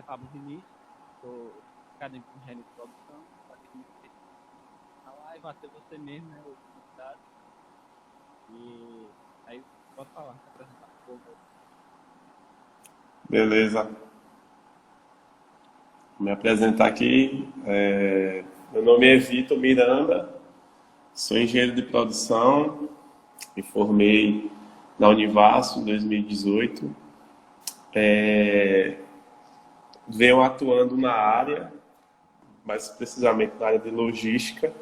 Pablo Vinícius, sou acadêmico de engenharia de produção, acadêmico na live, até você mesmo, né, o convidado. E aí, pode falar, se apresentar um pouco. Beleza. Vou me apresentar aqui. Meu nome é Vitor Miranda, sou engenheiro de produção, me formei na Univasso em 2018. Venho atuando na área, mais precisamente na área de logística,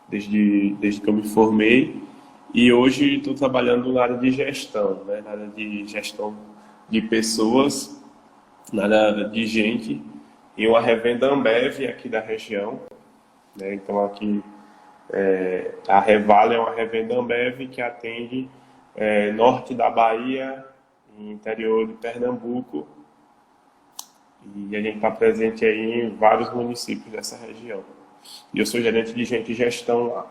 desde que eu me formei. E hoje estou trabalhando na área de gestão, né? Na área de gestão de pessoas, na área de gente, em uma revenda Ambev aqui da região, né? Então aqui a Revale é uma revenda Ambev que atende norte da Bahia, interior de Pernambuco, e a gente está presente aí em vários municípios dessa região. E eu sou gerente de gente e gestão lá.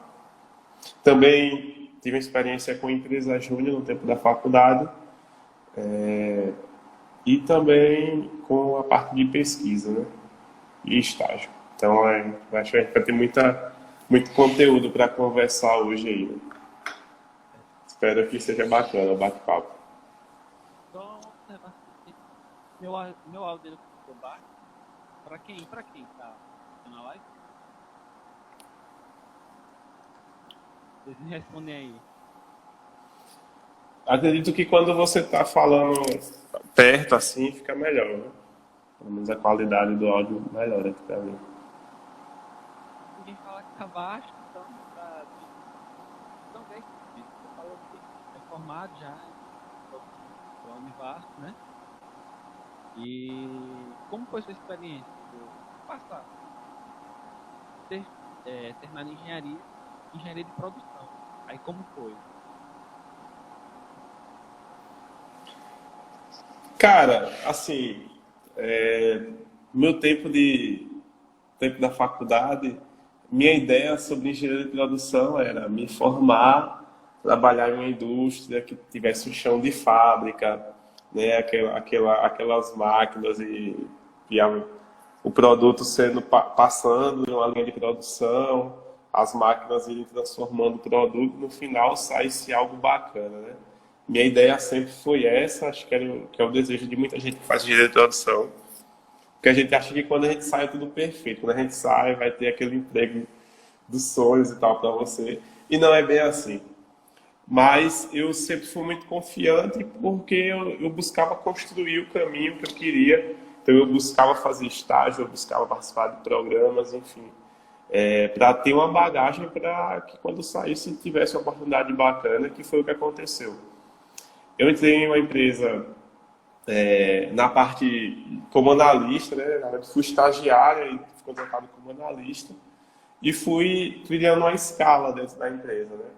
Também tive experiência com empresa júnior no tempo da faculdade e também com a parte de pesquisa, né? E estágio. Então, acho que a gente vai ter muito conteúdo para conversar hoje aí, né? Espero que seja bacana o bate-papo. Só uma observação aqui. Meu áudio ele ficou baixo. Para quem tá na live, vocês me respondem aí. Acredito que quando você está falando perto assim, fica melhor, né? Pelo menos a qualidade do áudio melhora aqui para mim. Ninguém fala que tá baixo, então tá. Então, é isso. Você falou que é formado já em produção pela Univasso, né? E como foi sua experiência? Tipo, passar, ter, terminar engenharia de produção. Aí como foi? Cara, assim, meu tempo da faculdade, minha ideia sobre engenharia de produção era me formar, trabalhar em uma indústria que tivesse um chão de fábrica, né, aquelas máquinas e o produto sendo passando em uma linha de produção, as máquinas irem transformando o produto, no final saísse algo bacana, né? Minha ideia sempre foi essa, acho que é o desejo de muita gente que faz engenharia de produção, porque a gente acha que quando a gente sai é tudo perfeito, quando a gente sai vai ter aquele emprego dos sonhos e tal para você, e não é bem assim. Mas eu sempre fui muito confiante porque eu buscava construir o caminho que eu queria. Então eu buscava fazer estágio, eu buscava participar de programas, enfim, para ter uma bagagem para que quando eu saísse tivesse uma oportunidade bacana, que foi o que aconteceu. Eu entrei em uma empresa na parte como analista, né? Fui estagiário e fui contratado como analista e fui criando uma escala dentro da empresa, né?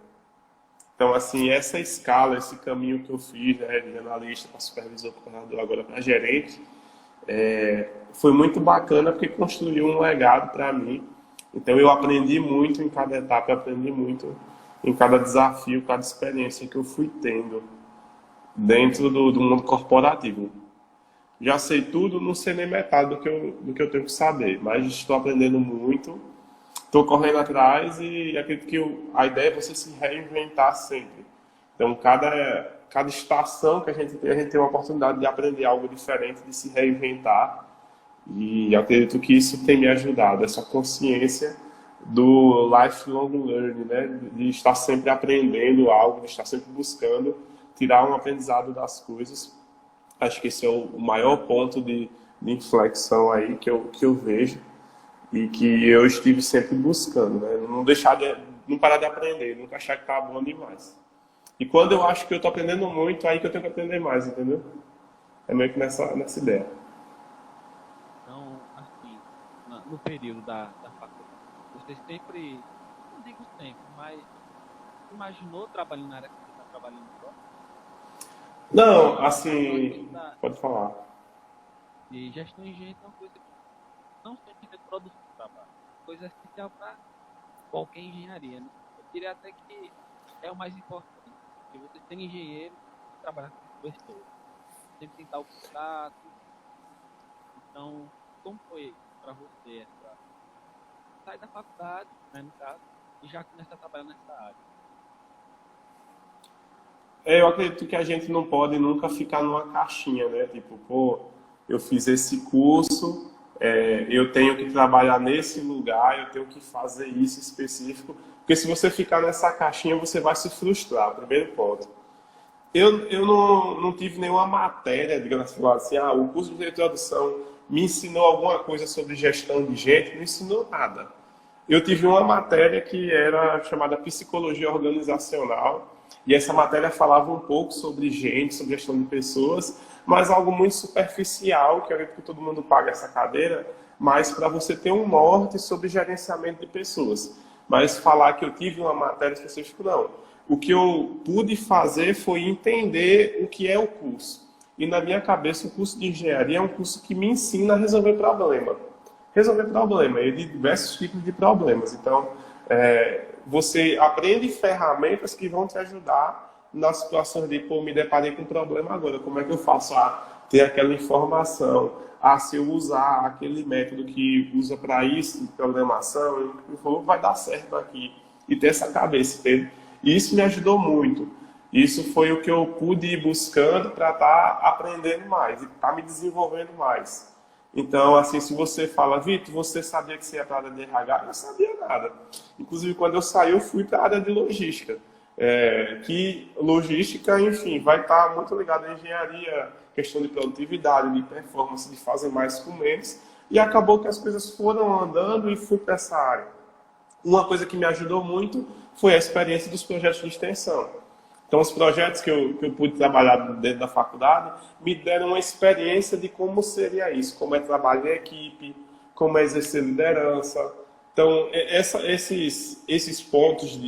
Então, assim, essa escala, esse caminho que eu fiz, né, de analista para supervisor, para coordenador, agora para gerente, foi muito bacana porque construiu um legado para mim. Então, eu aprendi muito em cada etapa, eu aprendi muito em cada desafio, cada experiência que eu fui tendo dentro do mundo corporativo. Já sei tudo, não sei nem metade do que eu tenho que saber, mas estou aprendendo muito, estou correndo atrás e acredito que a ideia é você se reinventar sempre. Então, cada estação que a gente tem uma oportunidade de aprender algo diferente, de se reinventar. E acredito que isso tem me ajudado, essa consciência do lifelong learning, né? De estar sempre aprendendo algo, de estar sempre buscando tirar um aprendizado das coisas. Acho que esse é o maior ponto de inflexão aí que eu vejo e que eu estive sempre buscando, né? Não parar de aprender, nunca achar que tá bom demais. E quando eu acho que eu tô aprendendo muito, aí que eu tenho que aprender mais, entendeu? É meio que nessa ideia. Então, assim, no período da faculdade, você sempre, não digo sempre, mas imaginou trabalhando na área que você está trabalhando agora? Não, Porque a assim, situação pode falar. de gestão em gente é uma coisa que não sempre de produção do trabalho. Coisa essencial para qualquer engenharia, né? Eu diria até que é o mais importante. Se você tem engenheiro, trabalhar com pessoas. Sempre tentar o contato. Então, como foi para você essa sair da faculdade, né, no caso, e já começar a trabalhar nessa área? Eu acredito que a gente não pode nunca ficar numa caixinha, né? Tipo, pô, eu fiz esse curso, eu tenho que trabalhar nesse lugar, eu tenho que fazer isso específico. Porque se você ficar nessa caixinha, você vai se frustrar, primeiro ponto. Eu não tive nenhuma matéria, digamos assim, o curso de introdução me ensinou alguma coisa sobre gestão de gente, não ensinou nada. Eu tive uma matéria que era chamada Psicologia Organizacional, e essa matéria falava um pouco sobre gente, sobre gestão de pessoas, mas algo muito superficial, que eu acredito que todo mundo paga essa cadeira, mas para você ter um norte sobre gerenciamento de pessoas. Mas falar que eu tive uma matéria específica, não. O que eu pude fazer foi entender o que é o curso. E na minha cabeça, o curso de engenharia é um curso que me ensina a resolver problema. Resolver problema, e de diversos tipos de problemas. Então, você aprende ferramentas que vão te ajudar nas situações de, pô, me deparei com um problema agora, como é que eu faço a ter aquela informação, se eu usar aquele método que usa para isso, de programação, vai dar certo aqui. E ter essa cabeça, entende? E isso me ajudou muito. Isso foi o que eu pude ir buscando para estar aprendendo mais e estar me desenvolvendo mais. Então, assim, se você fala, Vitor, você sabia que você ia para a área de RH? Eu não sabia nada. Inclusive, quando eu saí, eu fui para a área de logística. Que logística, enfim, vai estar muito ligada à engenharia, questão de produtividade, de performance, de fazer mais com menos. E acabou que as coisas foram andando e fui para essa área. Uma coisa que me ajudou muito foi a experiência dos projetos de extensão. Então, os projetos que eu pude trabalhar dentro da faculdade me deram uma experiência de como seria isso, como é trabalhar em equipe, como é exercer liderança. Então, esses pontos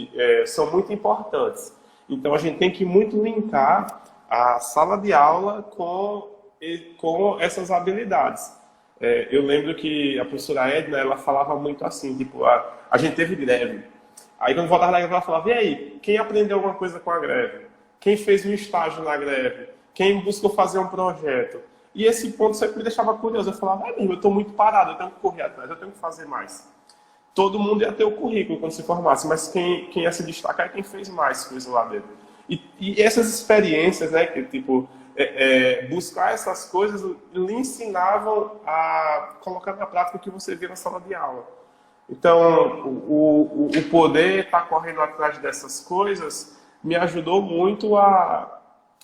são muito importantes. Então, a gente tem que muito linkar a sala de aula com essas habilidades. Eu lembro que a professora Edna, ela falava muito assim, tipo, a gente teve greve. Aí quando voltava da greve, ela falava, e aí, quem aprendeu alguma coisa com a greve? Quem fez um estágio na greve? Quem buscou fazer um projeto? E esse ponto sempre me deixava curioso. Eu falava, eu estou muito parado, eu tenho que correr atrás, eu tenho que fazer mais. Todo mundo ia ter o currículo quando se formasse, mas quem ia se destacar é quem fez mais coisa lá dentro. E essas experiências, né, que tipo, buscar essas coisas, lhe ensinavam a colocar na prática o que você vê na sala de aula. Então, o poder estar correndo atrás dessas coisas me ajudou muito a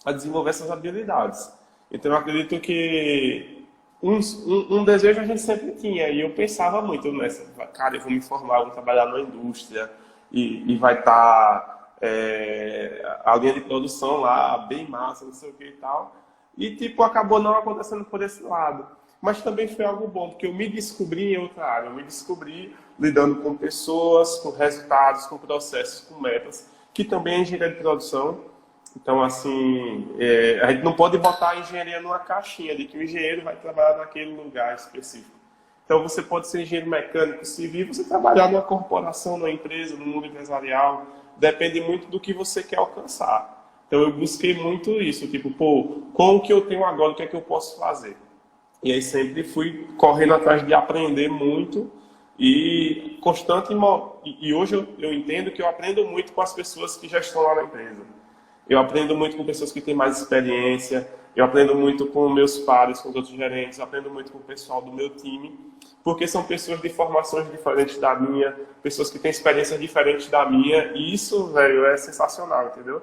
desenvolver essas habilidades. Então, eu acredito que um desejo a gente sempre tinha, e eu pensava muito nessa, cara, eu vou me formar, vou trabalhar na indústria, e vai estar a linha de produção lá, bem massa, não sei o que e tal. E, tipo, acabou não acontecendo por esse lado. Mas também foi algo bom, porque eu me descobri em outra área, eu me descobri lidando com pessoas, com resultados, com processos, com metas, que também é engenharia de produção. Então, assim, a gente não pode botar a engenharia numa caixinha de que o engenheiro vai trabalhar naquele lugar específico. Então, você pode ser engenheiro mecânico civil, você trabalhar numa corporação, numa empresa, no mundo empresarial, depende muito do que você quer alcançar. Então, eu busquei muito isso, tipo, pô, com o que eu tenho agora, o que é que eu posso fazer? E aí sempre fui correndo atrás de aprender muito e constante. E hoje eu entendo que eu aprendo muito com as pessoas que já estão lá na empresa. Eu aprendo muito com pessoas que têm mais experiência, eu aprendo muito com meus pares, com os outros gerentes, eu aprendo muito com o pessoal do meu time, porque são pessoas de formações diferentes da minha, pessoas que têm experiências diferentes da minha, e isso, velho, é sensacional, entendeu?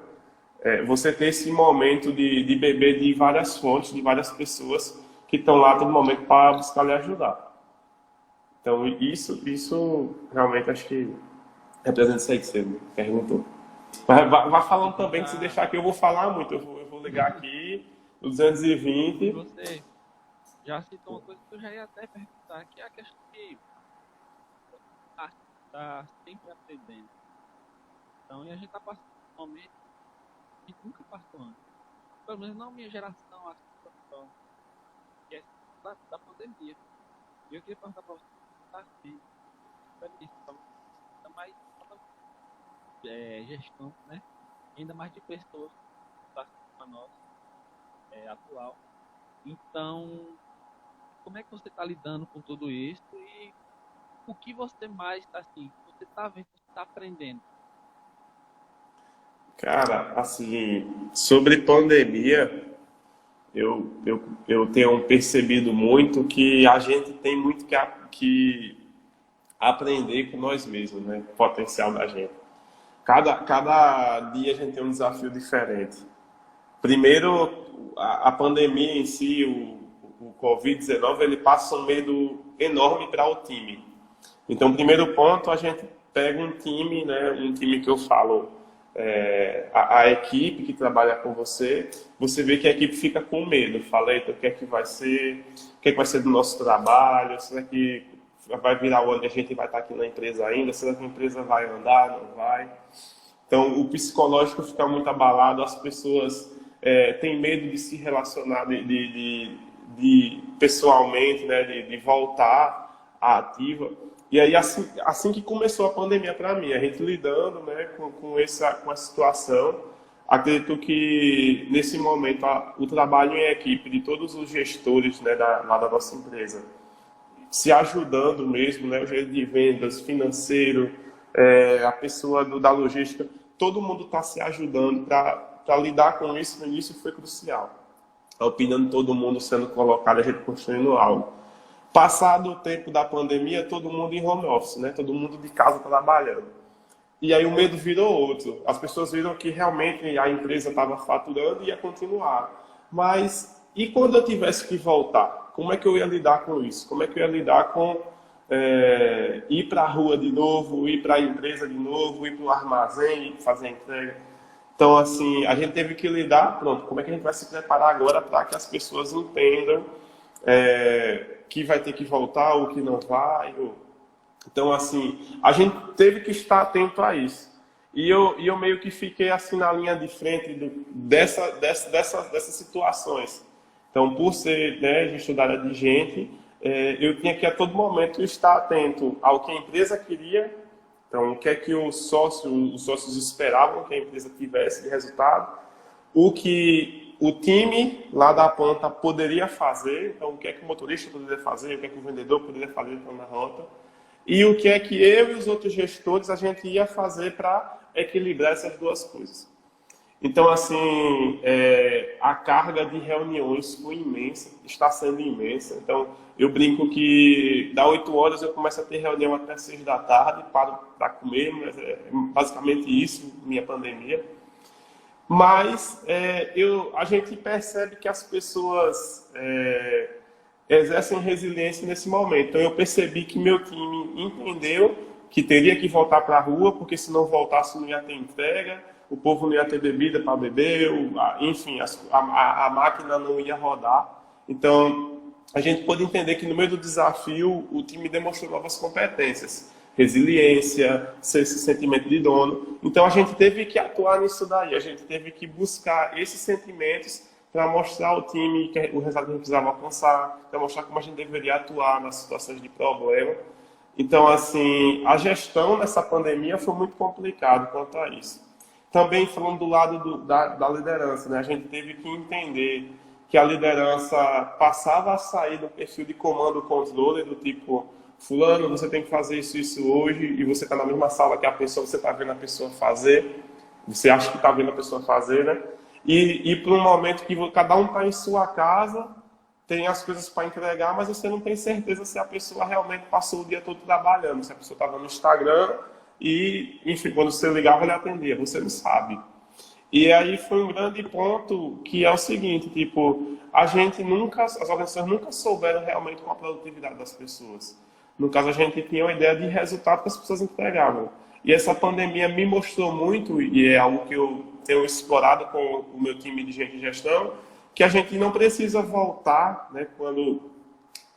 Você ter esse momento de beber de várias fontes, de várias pessoas que estão lá a todo momento para buscar lhe ajudar. Então, isso realmente acho que representa isso aí que você me perguntou. Vai falando Você também, que se já, deixar aqui eu vou falar muito. Eu vou ligar aqui no e 220. você já citou uma coisa que eu já ia até perguntar, que é a questão de estar sempre aprendendo. Então, e a gente está passando um momento que nunca passou antes. Pelo menos não minha geração, a situação, que é da pandemia. E eu queria perguntar para você, tá assim, experiência, ainda mais gestão, né? Ainda mais de pessoas da nossa atual. Então, como é que você está lidando com tudo isso e o que você mais, assim, você está vendo, você está aprendendo? Cara, assim, sobre pandemia, eu tenho percebido muito que a gente tem muito que aprender com nós mesmos, né? O potencial da gente. Cada dia a gente tem um desafio diferente. Primeiro, a pandemia em si, o Covid-19, ele passa um medo enorme para o time. Então, primeiro ponto, a gente pega um time, né? Um time que eu falo, a equipe que trabalha com você, você vê que a equipe fica com medo. Fala, eita, o que é que vai ser? O que é que vai ser do nosso trabalho? Será que vai virar o ano e a gente vai estar aqui na empresa ainda? Será que a empresa vai andar? Não vai? Então, o psicológico fica muito abalado, as pessoas têm medo de se relacionar de pessoalmente, né, de voltar à ativa. E aí, assim que começou a pandemia para mim, a gente lidando, né, com essa situação, acredito que nesse momento o trabalho em equipe de todos os gestores, né, lá da nossa empresa, se ajudando mesmo, né, o gerente de vendas, financeiro, a pessoa da logística, todo mundo está se ajudando para lidar com isso. No início foi crucial. A opinião de todo mundo sendo colocada, a gente construindo algo. Passado o tempo da pandemia, todo mundo em home office, né? Todo mundo de casa trabalhando. E aí o medo virou outro. As pessoas viram que realmente a empresa estava faturando e ia continuar. Mas e quando eu tivesse que voltar? Como é que eu ia lidar com isso? Como é que eu ia lidar com ir para a rua de novo, ir para a empresa de novo, ir para o armazém, ir fazer a entrega? Então, assim, a gente teve que lidar, pronto, como é que a gente vai se preparar agora para que as pessoas entendam que vai ter que voltar ou que não vai? Então, assim, a gente teve que estar atento a isso. E eu meio que fiquei assim na linha de frente dessas situações. Então, por ser, né, gestor da área de gente, eu tinha que a todo momento estar atento ao que a empresa queria. Então, o que é que os sócios esperavam que a empresa tivesse de resultado, o que o time lá da planta poderia fazer, então o que é que o motorista poderia fazer, o que é que o vendedor poderia fazer na rota, e o que é que eu e os outros gestores a gente ia fazer para equilibrar essas duas coisas. Então, assim, a carga de reuniões foi imensa, está sendo imensa. Então, eu brinco que das 8 horas eu começo a ter reunião até 6 da tarde, paro para comer, mas é basicamente isso, minha pandemia. Mas a gente percebe que as pessoas exercem resiliência nesse momento. Então, eu percebi que meu time entendeu que teria que voltar para a rua, porque se não voltasse não ia ter entrega, o povo não ia ter bebida para beber, enfim, a máquina não ia rodar. Então, a gente pode entender que no meio do desafio o time demonstrou novas competências, resiliência, esse sentimento de dono. Então, a gente teve que atuar nisso daí, a gente teve que buscar esses sentimentos para mostrar ao time o resultado que a gente precisava alcançar, para mostrar como a gente deveria atuar nas situações de problema. Então, assim, a gestão nessa pandemia foi muito complicada quanto a isso. Também falando do lado da liderança, né? A gente teve que entender que a liderança passava a sair do perfil de comando controle, do tipo, fulano, você tem que fazer isso hoje, e você está na mesma sala que a pessoa, você está vendo a pessoa fazer, você acha que está vendo a pessoa fazer, né? E para um momento que cada um está em sua casa, tem as coisas para entregar, mas você não tem certeza se a pessoa realmente passou o dia todo trabalhando, se a pessoa estava no Instagram e, enfim, quando você ligava, ele atendia, você não sabe. E aí foi um grande ponto que é o seguinte, tipo, as organizações nunca souberam realmente qual a produtividade das pessoas. No caso, a gente tinha uma ideia de resultado que as pessoas entregavam. E essa pandemia me mostrou muito, e é algo que eu tenho explorado com o meu time de gente de gestão, que a gente não precisa voltar, né,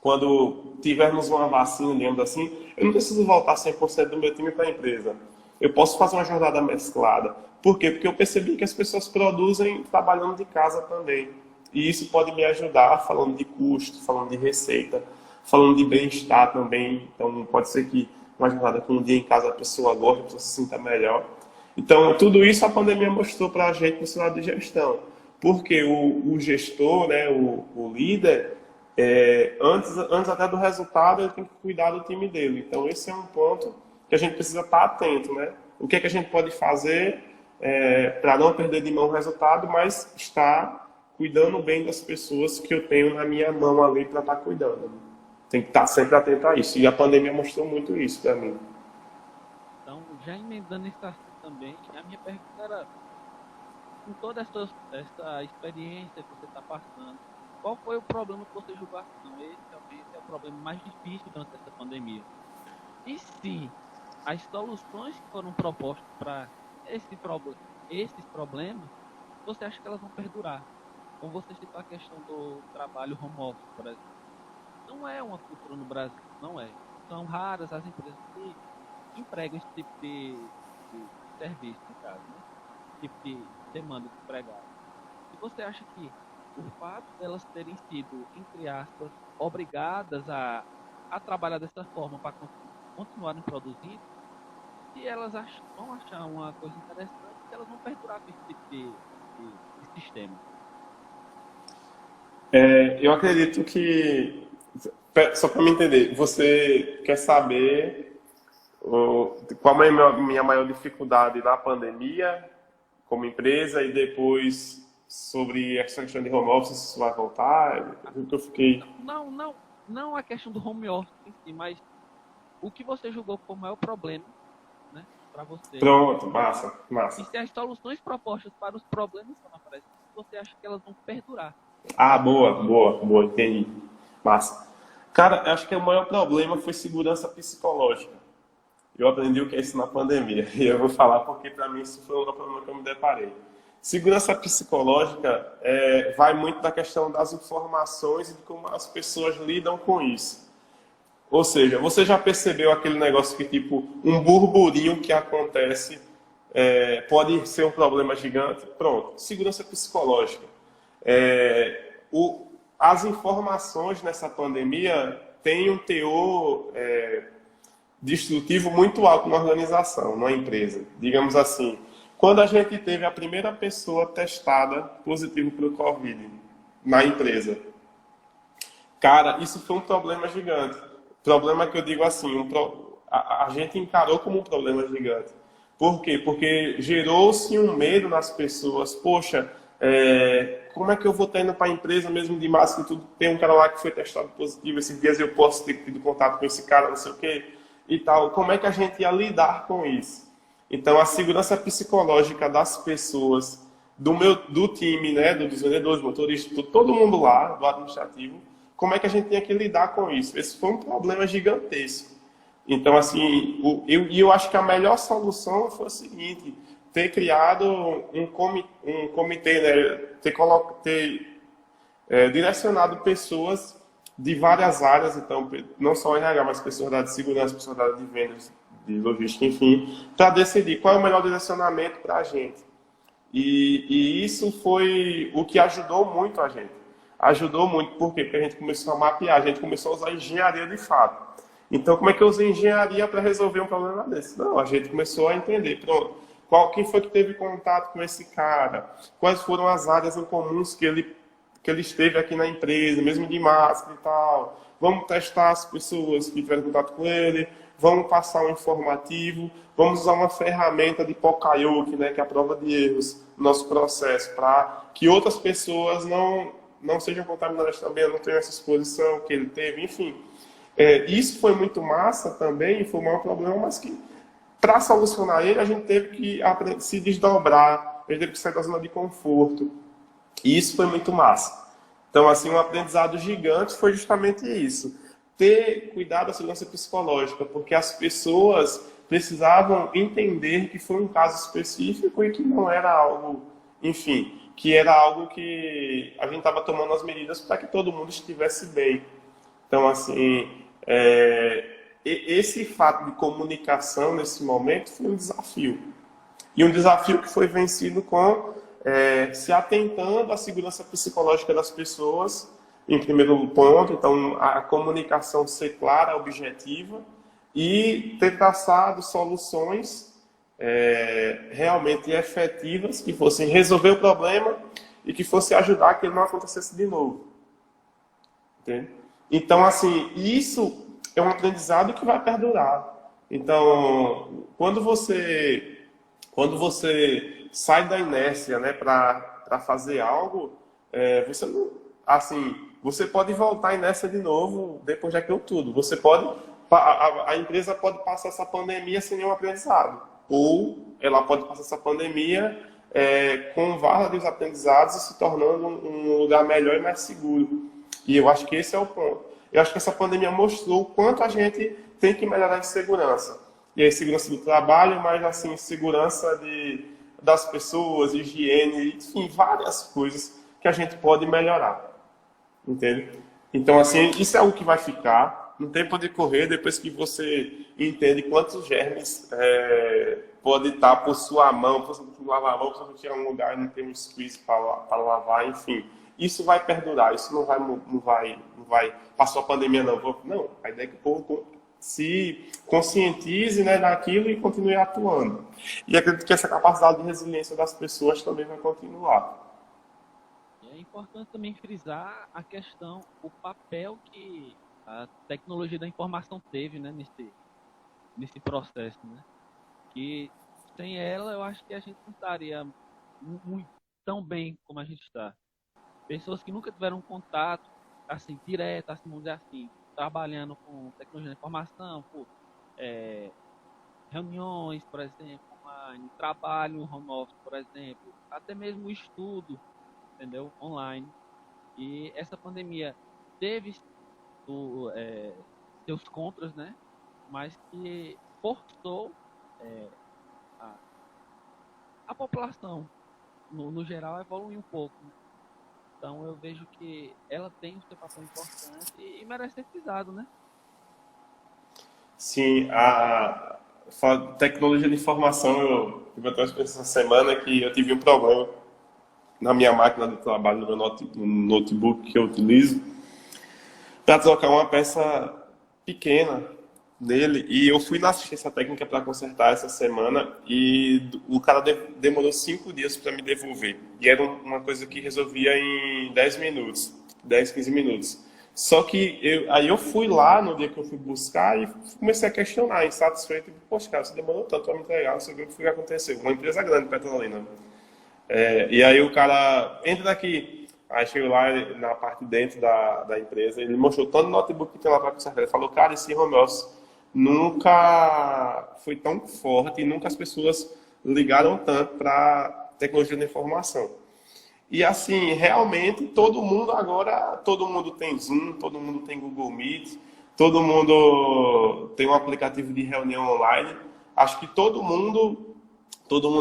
quando tivermos uma vacina, digamos assim, eu não preciso voltar 100% do meu time para a empresa. Eu posso fazer uma jornada mesclada. Por quê? Porque eu percebi que as pessoas produzem trabalhando de casa também. E isso pode me ajudar falando de custo, falando de receita, falando de bem-estar também. Então, pode ser que uma jornada com um dia em casa a pessoa goste, a pessoa se sinta melhor. Então, tudo isso a pandemia mostrou para a gente no cenário de gestão. Porque o gestor, né, o líder, Antes até do resultado, ele tem que cuidar do time dele. Então, esse é um ponto que a gente precisa estar atento, né? O que é que a gente pode fazer para não perder de mão o resultado, mas estar cuidando bem das pessoas que eu tenho na minha mão ali para estar cuidando. Tem que estar sempre atento a isso. E a pandemia mostrou muito isso para mim. Então, já emendando esse assunto também, a minha pergunta era, com toda essa experiência que você está passando, qual foi o problema que você julgou assim? Não, esse talvez é o problema mais difícil durante essa pandemia. E se as soluções que foram propostas para esses problemas, você acha que elas vão perdurar? Como você citou a questão do trabalho home office, por exemplo. Não é uma cultura no Brasil, não é. São raras as empresas que empregam esse tipo de serviço, no caso, né? Esse tipo de demanda de empregado. E você acha que o fato delas terem sido, entre aspas, obrigadas a trabalhar dessa forma para continuarem produzindo, se elas vão achar uma coisa interessante, que elas vão perdurar com esse tipo de sistema? Eu acredito que, só para me entender, você quer saber qual é a minha maior dificuldade na pandemia como empresa e depois sobre essa questão de home office, se isso vai voltar? Eu fiquei... Não a questão do home office em si, mas o que você julgou como o maior problema, né, para você. Pronto, massa, massa. E se as soluções propostas para os problemas que não aparecem, você acha que elas vão perdurar? Ah, boa, entendi. Massa. Cara, eu acho que o maior problema foi segurança psicológica. Eu aprendi o que é isso na pandemia. E eu vou falar porque, para mim, isso foi um problema que eu me deparei. Segurança psicológica vai muito da questão das informações e de como as pessoas lidam com isso. Ou seja, você já percebeu aquele negócio que, tipo, um burburinho que acontece pode ser um problema gigante? Pronto, segurança psicológica. As informações nessa pandemia têm um teor destrutivo muito alto na organização, na empresa. Digamos assim, quando a gente teve a primeira pessoa testada positivo para o Covid na empresa, cara, isso foi um problema gigante. Problema que eu digo assim, a gente encarou como um problema gigante. Por quê? Porque gerou-se um medo nas pessoas. Poxa, como é que eu vou estar indo para a empresa mesmo de máscara e tudo? Tem um cara lá que foi testado positivo, esses dias eu posso ter tido contato com esse cara, não sei o quê, e tal. Como é que a gente ia lidar com isso? Então, a segurança psicológica das pessoas, do time, né, dos vendedores, motoristas, todo mundo lá, do administrativo, como é que a gente tinha que lidar com isso? Esse foi um problema gigantesco. Então, assim, eu acho que a melhor solução foi o seguinte: ter criado um comitê, né? ter direcionado pessoas de várias áreas, então, não só RH, mas pessoas da área de segurança, pessoas da área de vendas, de logística, enfim, para decidir qual é o melhor direcionamento para a gente. E isso foi o que ajudou muito a gente. Ajudou muito, por quê? Porque a gente começou a mapear, a gente começou a usar engenharia de fato. Então, como é que eu usei engenharia para resolver um problema desse? Não, a gente começou a entender, pronto, quem foi que teve contato com esse cara? Quais foram as áreas em comuns que ele esteve aqui na empresa, mesmo de máscara e tal? Vamos testar as pessoas que tiveram contato com ele, vamos passar um informativo, vamos usar uma ferramenta de Pokayoke, né, que é a prova de erros, no nosso processo, para que outras pessoas não sejam contaminadas também, não tenham essa exposição que ele teve, enfim. Isso foi muito massa também, foi o maior problema, mas que, para solucionar ele, a gente teve que se desdobrar, a gente teve que sair da zona de conforto. E isso foi muito massa. Então, assim, um aprendizado gigante foi justamente isso. Ter cuidado da segurança psicológica, porque as pessoas precisavam entender que foi um caso específico e que não era algo, enfim, que era algo que a gente estava tomando as medidas para que todo mundo estivesse bem. Então, assim, esse fato de comunicação nesse momento foi um desafio. E um desafio que foi vencido com se atentando à segurança psicológica das pessoas, em primeiro ponto. Então, a comunicação ser clara, objetiva, e ter traçado soluções realmente efetivas que fossem resolver o problema e que fossem ajudar a que ele não acontecesse de novo. Entende? Então, assim, isso é um aprendizado que vai perdurar. Então, quando você sai da inércia, né, para fazer algo, você não, assim, você pode voltar à inércia de novo depois daquilo tudo. Você pode, a empresa pode passar essa pandemia sem nenhum aprendizado, ou ela pode passar essa pandemia com vários aprendizados e se tornando um lugar melhor e mais seguro. E eu acho que esse é o ponto. Eu acho que essa pandemia mostrou o quanto a gente tem que melhorar em segurança. E aí, segurança do trabalho, mas assim, segurança das pessoas, higiene, enfim, várias coisas que a gente pode melhorar. Entende? Então, assim, isso é algo que vai ficar. Não tem por onde correr depois que você entende quantos germes pode estar por sua mão, você tem que lavar a mão, você tirar um lugar e não tem um squeeze para lavar, enfim. Isso vai perdurar, isso não vai passou a pandemia, não. Não, a ideia é que o povo se conscientize, né, daquilo e continue atuando. E acredito que essa capacidade de resiliência das pessoas também vai continuar. E é importante também frisar a questão, o papel que a tecnologia da informação teve, né, nesse processo, né? Que sem ela eu acho que a gente não estaria muito tão bem como a gente está. Pessoas que nunca tiveram contato assim direto, assim, vamos dizer assim, trabalhando com tecnologia da informação, por reuniões, por exemplo, online, trabalho home office, por exemplo, até mesmo estudo, entendeu? Online. E essa pandemia teve o, seus contras, né? Mas que forçou é, a, a população, no geral, a evoluir um pouco. Então eu vejo que ela tem o seu papel importante e merece ser frisado, né? Sim, tecnologia de informação, eu tive até uma experiência essa semana que eu tive um problema na minha máquina de trabalho, no meu no notebook que eu utilizo, para trocar uma peça pequena nele. E eu fui na assistência técnica para consertar essa semana e o cara demorou 5 dias para me devolver. E era uma coisa que resolvia em 10 minutos, 10, 15 minutos. Só que aí eu fui lá no dia que eu fui buscar e comecei a questionar, insatisfeito. Poxa, cara, você demorou tanto para me entregar, não sei o que foi que aconteceu. Uma empresa grande, Petrolina. E aí o cara entra aqui, aí chegou lá na parte de dentro da empresa, ele mostrou todo o notebook que tem lá para consertar. Ele falou, cara, esse home office nunca foi tão forte e nunca as pessoas ligaram tanto para tecnologia da informação. E assim, realmente todo mundo agora, todo mundo tem Zoom, todo mundo tem Google Meet, todo mundo tem um aplicativo de reunião online. Acho que todo mundo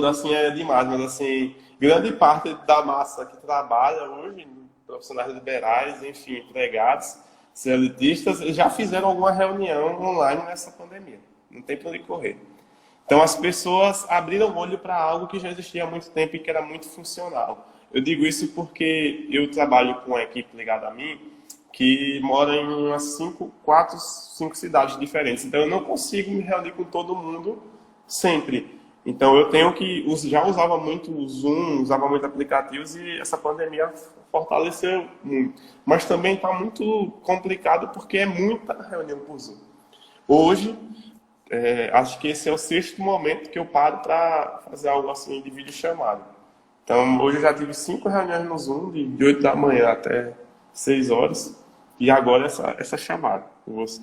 assim é demais, mas assim, grande parte da massa que trabalha hoje, profissionais liberais, enfim, empregados, CLTistas, já fizeram alguma reunião online nessa pandemia. Não tem para onde correr. Então as pessoas abriram o olho para algo que já existia há muito tempo e que era muito funcional. Eu digo isso porque eu trabalho com uma equipe ligada a mim que mora em umas 4, 5 cidades diferentes. Então eu não consigo me reunir com todo mundo sempre. Então eu tenho que já usava muito o Zoom, usava muito aplicativos e essa pandemia fortaleceu muito. Mas também está muito complicado porque é muita reunião por Zoom. Hoje, acho que esse é o 6º momento que eu paro para fazer algo assim de videochamada. Então hoje eu já tive 5 reuniões no Zoom, de 8 da manhã até 6 horas, e agora essa chamada com você.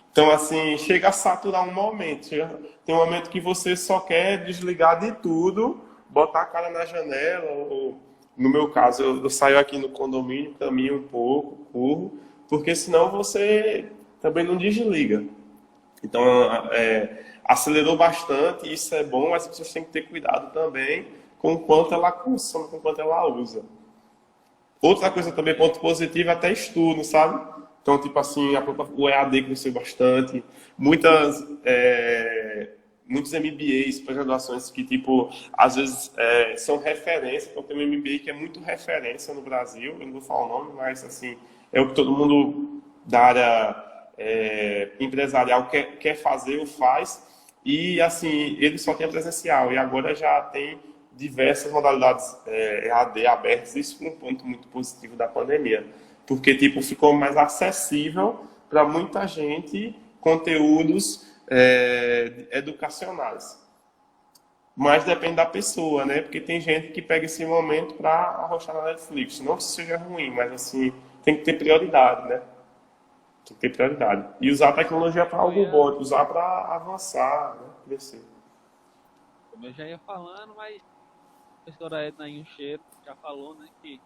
Então, assim, chega a saturar um momento. Tem um momento que você só quer desligar de tudo, botar a cara na janela, ou, no meu caso, eu saio aqui no condomínio, caminho um pouco, corro, porque senão você também não desliga. Então, acelerou bastante, isso é bom, mas as pessoas têm que ter cuidado também com o quanto ela consome, com o quanto ela usa. Outra coisa também, ponto positivo, é até estudo, sabe? Então, tipo assim, o EAD cresceu bastante. Muitos MBAs, pós-graduações que, tipo, às vezes são referência. Então, tem um MBA que é muito referência no Brasil. Eu não vou falar o nome, mas, assim, é o que todo mundo da área empresarial quer fazer ou faz. E, assim, ele só tem presencial. E agora já tem diversas modalidades EAD abertas. Isso foi um ponto muito positivo da pandemia. Porque, tipo, ficou mais acessível para muita gente conteúdos educacionais. Mas depende da pessoa, né? Porque tem gente que pega esse momento para arrochar na Netflix. Não que isso seja ruim, mas assim, tem que ter prioridade, né? Tem que ter prioridade. E usar a tecnologia para Eu algo ia, bom, usar para avançar, né? Crescer. como eu já ia falando, mas a professora Edna Incheiro já falou, né, que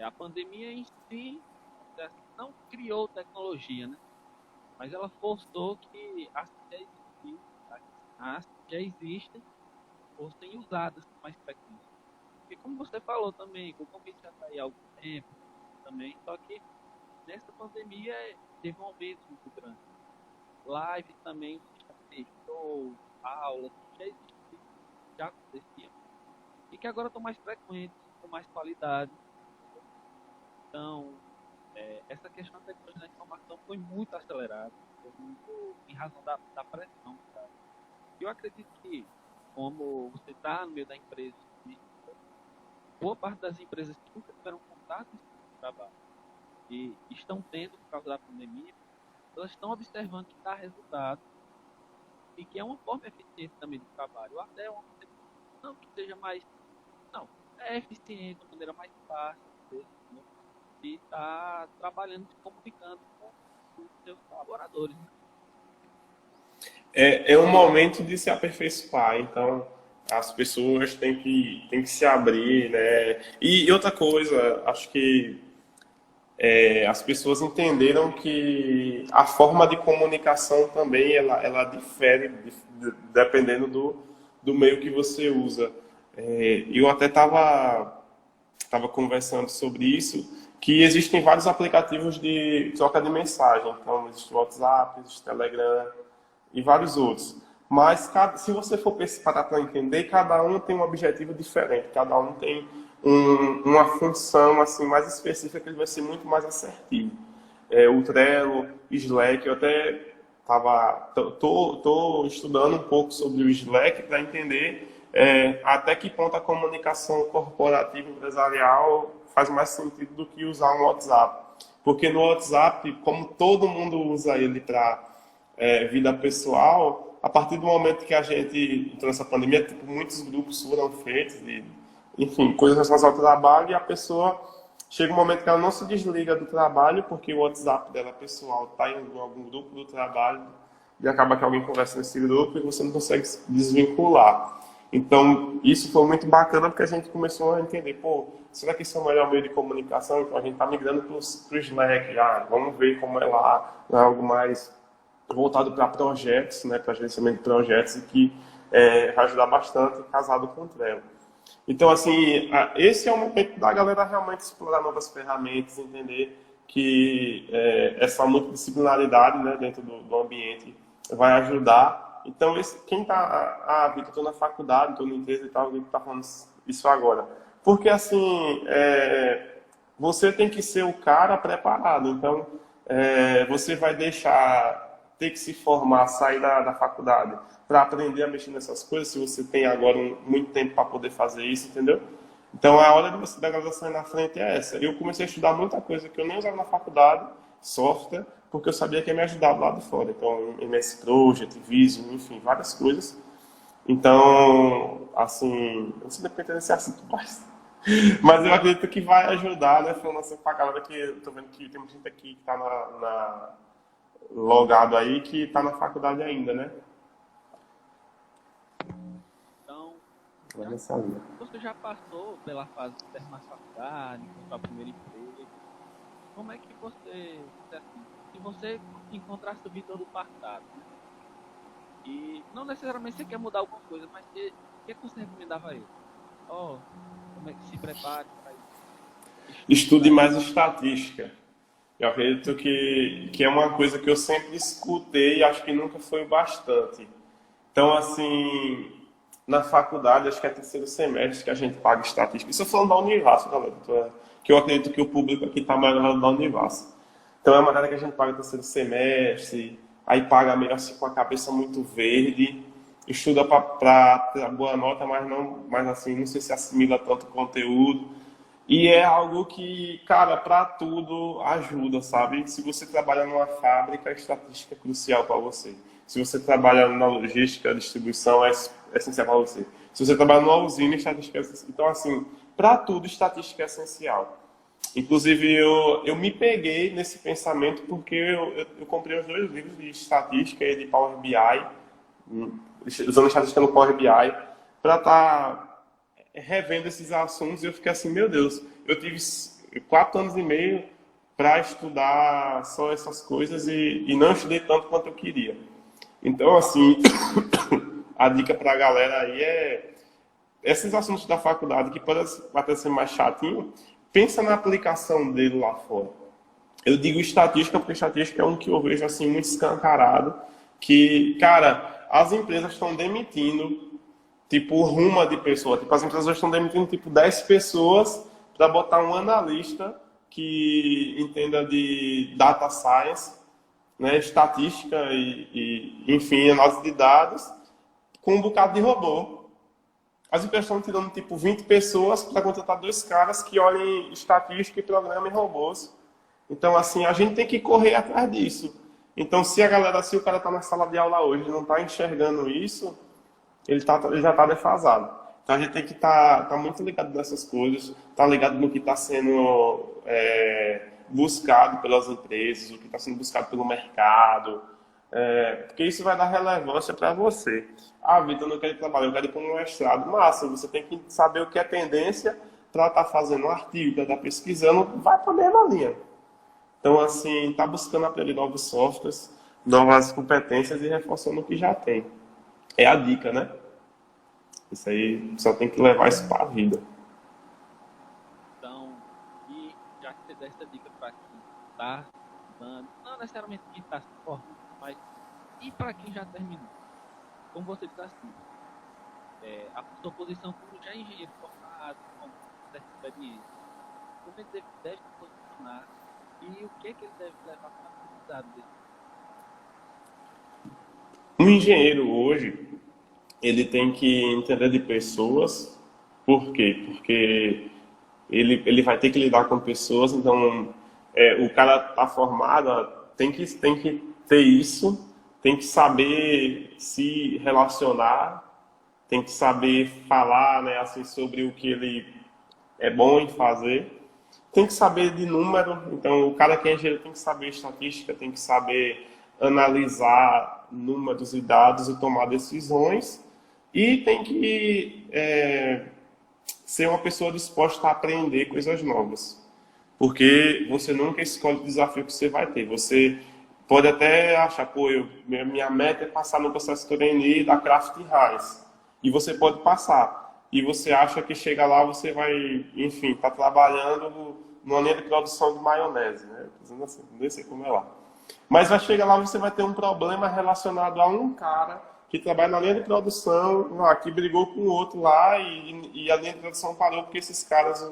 a pandemia em si não criou tecnologia, né? Mas ela forçou que as que já existiam, as que já existem, fossem usadas com mais frequência. Porque como você falou também, o Covid já está aí há algum tempo também, só que nessa pandemia teve um aumento muito grande. Live também, você já fez show, aulas, já existiam, já aconteciam. E que agora estão mais frequentes, com mais qualidade. Então, essa questão da tecnologia da informação foi muito acelerada, foi muito em razão da pressão, cara. Eu acredito que, como você está no meio da empresa, boa parte das empresas que nunca tiveram contato com esse trabalho e estão tendo por causa da pandemia, elas estão observando que dá resultado e que é uma forma eficiente também do trabalho. Ou até uma não que seja mais. Não, é eficiente, de uma maneira mais fácil, né? E está trabalhando, se comunicando com os seus colaboradores. Né? É um momento de se aperfeiçoar, então as pessoas têm que se abrir, né? E outra coisa, acho que as pessoas entenderam que a forma de comunicação também ela difere dependendo do meio que você usa. Eu até estava conversando sobre isso, que existem vários aplicativos de troca de mensagem. Então, existe o WhatsApp, existe o Telegram e vários outros. Mas se você for parar para entender, cada um tem um objetivo diferente, cada um tem uma função assim mais específica que ele vai ser muito mais assertivo. O Trello, Slack, eu até tô estudando um pouco sobre o Slack para entender até que ponto a comunicação corporativa empresarial faz mais sentido do que usar um WhatsApp. Porque no WhatsApp, como todo mundo usa ele para vida pessoal, a partir do momento que a gente entrou nessa pandemia, tipo, muitos grupos foram feitos, enfim, coisas relacionadas ao trabalho, e a pessoa chega um momento que ela não se desliga do trabalho, porque o WhatsApp dela pessoal está em algum grupo do trabalho, e acaba que alguém conversa nesse grupo e você não consegue se desvincular. Então, isso foi muito bacana, porque a gente começou a entender, pô, será que isso é o melhor meio de comunicação? Então, a gente está migrando para o Slack, vamos ver como é lá, algo mais voltado para projetos, né, para gerenciamento de projetos, e que vai ajudar bastante, casado com o Trello. Então, assim, esse é o momento da galera realmente explorar novas ferramentas, entender que essa multidisciplinaridade, né, dentro do ambiente vai ajudar. Então, quem está, Vitor, estou na faculdade, estou na empresa e tal, alguém está falando isso agora. Porque, assim, você tem que ser o cara preparado. Então, você vai ter que se formar, sair da faculdade para aprender a mexer nessas coisas, se você tem agora muito tempo para poder fazer isso, entendeu? Então, a hora de você da graduação na frente é essa. Eu comecei a estudar muita coisa que eu nem usava na faculdade, software, porque eu sabia que ia me ajudar lá de fora. Então, MS Project, Visio, enfim, várias coisas. Então, assim, eu não sei se desse assunto, mas eu acredito que vai ajudar, né? Falando assim pra galera que eu tô vendo que tem muita gente aqui que tá logado aí, que tá na faculdade ainda, né? Então, Linha. você já passou pela fase de terminar a faculdade, com sua primeira emprego. Como é que assim, se você encontrasse o Vitor do passado, né? E não necessariamente você quer mudar alguma coisa, mas o que você recomendava a ele? Como é que se prepare para isso? Estude mais estatística. Eu acredito que é uma coisa que eu sempre escutei e acho que nunca foi bastante. Então, assim, na faculdade, acho que é terceiro semestre que a gente paga estatística. Isso eu falando da Univasso, galera. Que eu acredito que o público aqui está mais da Univasso. Então, é uma matéria que a gente paga terceiro semestre, aí paga meio assim com a cabeça muito verde, estuda para boa nota, mas assim, não sei se assimila tanto conteúdo. E é algo que, cara, para tudo ajuda, sabe? Se você trabalha numa fábrica, a estatística é crucial para você. Se você trabalha na logística, a distribuição é essencial para você. Se você trabalha numa usina, estatística é essencial. Então, assim, para tudo, estatística é essencial. Inclusive, eu me peguei nesse pensamento porque eu comprei os dois livros de estatística e de Power BI, usando estatística no Power BI, para estar revendo esses assuntos. E eu fiquei assim, meu Deus, eu tive 4 anos e meio para estudar só essas coisas e não estudei tanto quanto eu queria. Então, assim, a dica para a galera aí é esses assuntos da faculdade que podem até ser mais chatinho, pensa na aplicação dele lá fora. Eu digo estatística porque estatística é um que eu vejo assim muito escancarado, que, cara, as empresas estão demitindo tipo ruma de pessoa, tipo as empresas estão demitindo tipo 10 pessoas para botar um analista que entenda de data science, né, estatística enfim, análise de dados, com um bocado de robô. As empresas estão tirando tipo 20 pessoas para contratar 2 caras que olhem estatística e programem robôs. Então, assim, a gente tem que correr atrás disso. Então, se o cara está na sala de aula hoje e não está enxergando isso, ele já está defasado. Então, a gente tem que tá muito ligado nessas coisas, tá ligado no que está sendo buscado pelas empresas, o que está sendo buscado pelo mercado, porque isso vai dar relevância para você. Ah, Vitor, eu não quero trabalhar, eu quero ir para um mestrado. Massa, você tem que saber o que é tendência para estar fazendo um artigo, para estar pesquisando, vai para a mesma linha. Então, assim, está buscando aprender novos softwares, novas competências e reforçando o que já tem. É a dica, né? Isso aí, só tem que levar isso para a vida. Então, e já que você deu essa dica para quem está estudando, não necessariamente quem está se formando, mas e para quem já terminou? Como você disse assim, a sua posição como já é engenheiro formado, com certa experiência, como ele deve se posicionar e o que é que ele deve levar para a aprendizado dele? Um engenheiro hoje, ele tem que entender de pessoas. Por quê? Porque ele vai ter que lidar com pessoas, então o cara está formado, tem que ter isso, tem que saber se relacionar, tem que saber falar, né, assim, sobre o que ele é bom em fazer, tem que saber de número, então o cara que é engenheiro tem que saber estatística, tem que saber analisar números e dados e tomar decisões, e tem que ser uma pessoa disposta a aprender coisas novas. Porque você nunca escolhe o desafio que você vai ter. Você pode até achar, pô, minha meta é passar no processo trainee da Kraft Heinz. E você pode passar. E você acha que chega lá, você vai, enfim, tá trabalhando numa linha de produção de maionese, né? Dizendo assim, não sei como é lá. Mas vai chegar lá, você vai ter um problema relacionado a um cara que trabalha na linha de produção, que brigou com o outro lá e a linha de produção parou porque esses caras,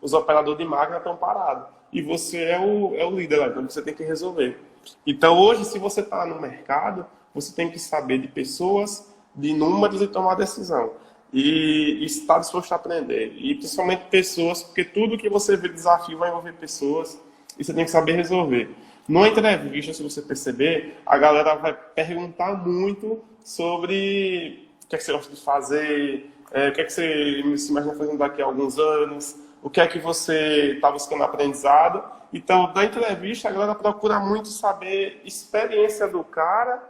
os operadores de máquina, estão parados. E você é o líder lá, então você tem que resolver. Então hoje, se você está no mercado, você tem que saber de pessoas, de números e tomar decisão. E estar disposto a aprender. E principalmente pessoas, porque tudo que você vê desafio vai envolver pessoas e você tem que saber resolver. Numa entrevista, se você perceber, a galera vai perguntar muito sobre o que é que você gosta de fazer, o que é que você se imagina fazendo daqui a alguns anos, o que é que você está buscando aprendizado. Então, na entrevista, a galera procura muito saber a experiência do cara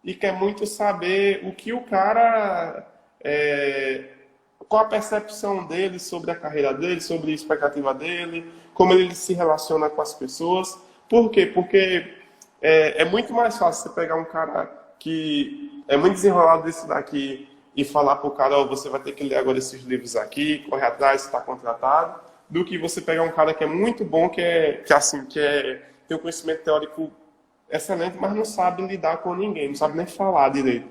e quer muito saber o que o cara... qual a percepção dele sobre a carreira dele, sobre a expectativa dele, como ele se relaciona com as pessoas. Por quê? Porque é muito mais fácil você pegar um cara que é muito desenrolado desse daqui e falar pro cara, você vai ter que ler agora esses livros aqui, correr atrás, está contratado, do que você pegar um cara que é muito bom, tem um conhecimento teórico excelente, mas não sabe lidar com ninguém, não sabe nem falar direito.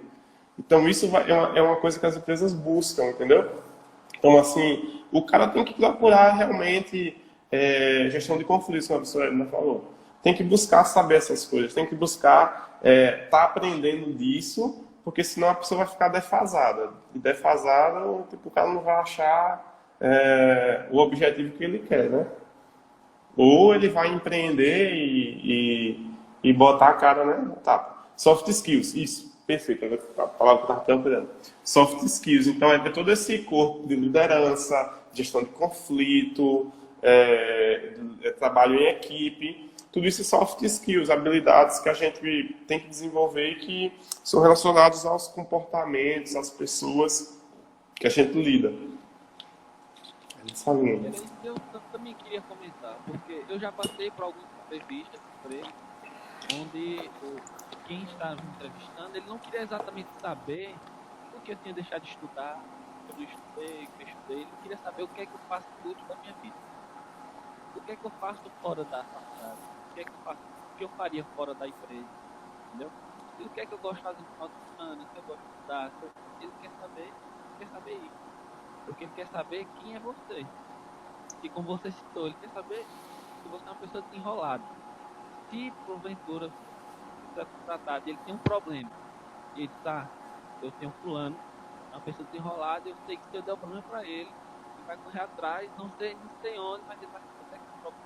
Então isso é uma coisa que as empresas buscam, entendeu? Então, assim, o cara tem que procurar realmente gestão de conflitos, como a professora ainda falou. Tem que buscar saber essas coisas, tem que buscar tá aprendendo disso, porque senão a pessoa vai ficar defasada. E defasada, tipo, o cara não vai achar o objetivo que ele quer, né? Ou ele vai empreender e botar a cara, né? Tá. Soft skills, isso, perfeito. A palavra que eu estava procurando. Soft skills, então é todo esse corpo de liderança, gestão de conflito, trabalho em equipe. Tudo isso é soft skills, habilidades que a gente tem que desenvolver e que são relacionados aos comportamentos, às pessoas que a gente lida. Essa linha. Era isso que eu também queria comentar, porque eu já passei por algumas entrevistas de emprego, onde quem estava me entrevistando, ele não queria exatamente saber o que eu tinha deixado de estudar, quando eu estudei, o que eu estudei, ele queria saber o que é que eu faço útil da minha vida. O que é que eu faço fora da faculdade? O que é que eu faço? O que eu faria fora da empresa? Entendeu? E o que é que eu gosto de fazer no final de semana? O que eu gosto de estudar? Ele quer saber isso. Porque ele quer saber quem é você. E como você citou, ele quer saber se você é uma pessoa desenrolada. Se porventura você é contratado e ele tem um problema, e ele tá, eu tenho fulano, é uma pessoa desenrolada, eu sei que se eu der o problema para ele vai correr atrás, não sei onde, mas ele vai resolver aquele problema.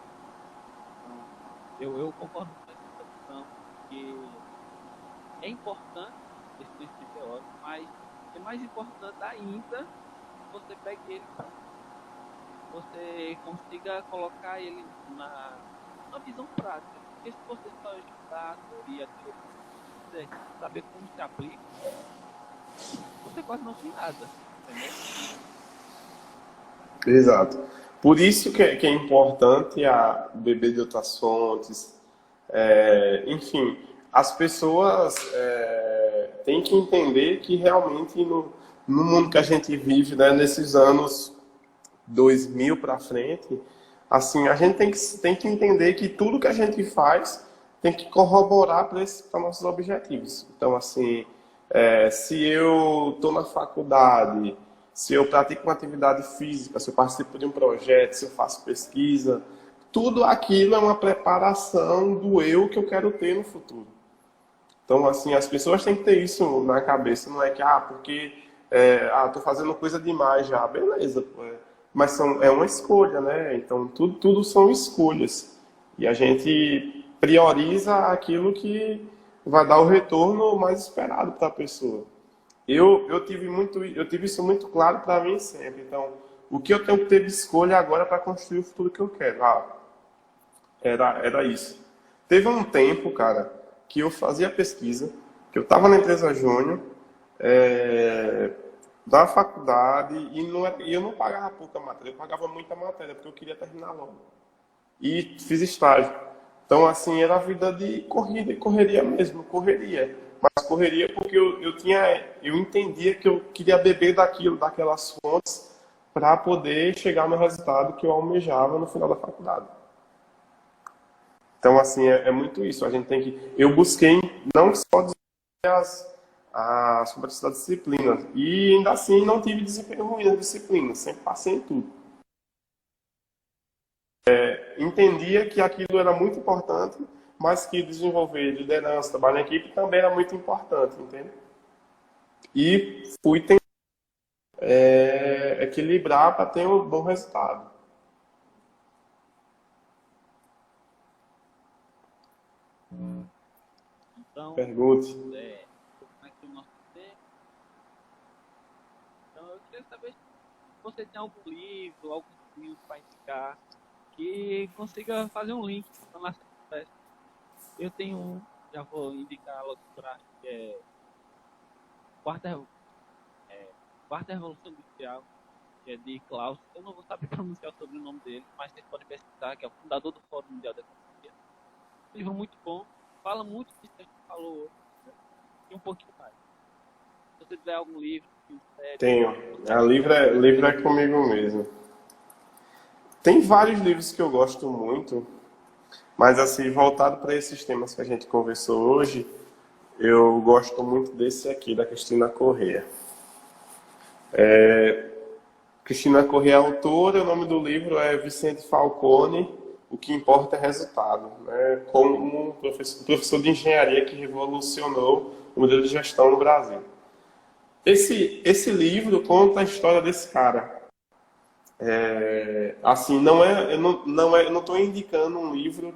Então, eu concordo com essa questão que é importante esse princípio teórico, mas é mais importante ainda você pegue ele, você consiga colocar ele na visão prática. Porque se você só estudar a teoria, você saber como se aplica, você quase não tem nada, entendeu? Exato. Por isso que é importante beber de outras fontes. Enfim, as pessoas têm que entender que realmente no mundo que a gente vive, né, nesses anos 2000 para frente, assim, a gente tem que entender que tudo que a gente faz tem que corroborar para nossos objetivos. Então, assim, se eu estou na faculdade, se eu pratico uma atividade física, se eu participo de um projeto, se eu faço pesquisa, tudo aquilo é uma preparação do eu que eu quero ter no futuro. Então, assim, as pessoas têm que ter isso na cabeça. Não é que, porque tô fazendo coisa demais já. Beleza, pô. Mas é uma escolha, né? Então, tudo são escolhas. E a gente prioriza aquilo que vai dar o retorno mais esperado para a pessoa. Eu tive isso muito claro para mim sempre. Então, o que eu tenho que ter de escolha agora para construir o futuro que eu quero? Era isso. Teve um tempo, cara, que eu fazia pesquisa, que eu estava na empresa júnior, da faculdade, e eu não pagava pouca matéria, eu pagava muita matéria, porque eu queria terminar logo. E fiz estágio. Então, assim, era a vida de corrida e correria mesmo, correria. Mas correria porque eu entendia que eu queria beber daquelas fontes, para poder chegar no resultado que eu almejava no final da faculdade. Então, assim, é muito isso. A gente tem que... Eu busquei não só desenvolver as competências da disciplina, e ainda assim não tive desempenho ruim na disciplina, sempre passei em tudo. Entendia que aquilo era muito importante, mas que desenvolver liderança, trabalho em equipe também era muito importante, entende? E fui tentar equilibrar para ter um bom resultado. Então, Pergunte. como é que o nosso tempo? Então, eu queria saber se você tem algum livro, algum filme para indicar que consiga fazer um link com a nossa conversa. Eu tenho um, já vou indicar logo para que é Quarta, Quarta Revolução Industrial, que é de Klaus. Eu não vou saber pronunciar o sobrenome dele, mas vocês podem pesquisar, que é o fundador do Fórum Mundial da Economia. Um livro muito bom, fala muito disso que a gente falou hoje, né? E um pouquinho mais. Se você tiver algum livro, série, Tenho. Livro é comigo mesmo. Tem vários livros que eu gosto muito, mas assim, voltado para esses temas que a gente conversou hoje, eu gosto muito desse aqui, da Cristina Corrêa. Cristina Corrêa é autora, o nome do livro é Vicente Falcone, O que Importa é Resultado, né? Como um professor de engenharia que revolucionou o modelo de gestão no Brasil. Esse livro conta a história desse cara. Assim, não é, eu não estou indicando um livro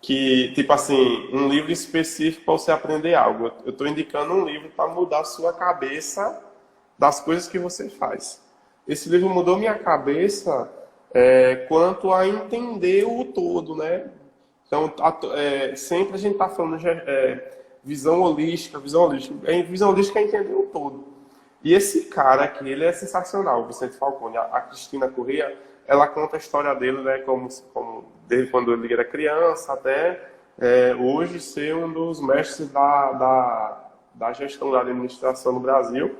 tipo assim, um livro específico para você aprender algo. Eu estou indicando um livro para mudar a sua cabeça das coisas que você faz. Esse livro mudou minha cabeça quanto a entender o todo, né? Então, sempre a gente está falando de visão holística, visão holística. Visão holística é entender o todo. E esse cara aqui, ele é sensacional, o Vicente Falcone. A Cristina Corrêa, ela conta a história dele, né, como desde quando ele era criança até hoje ser um dos mestres da gestão da administração no Brasil.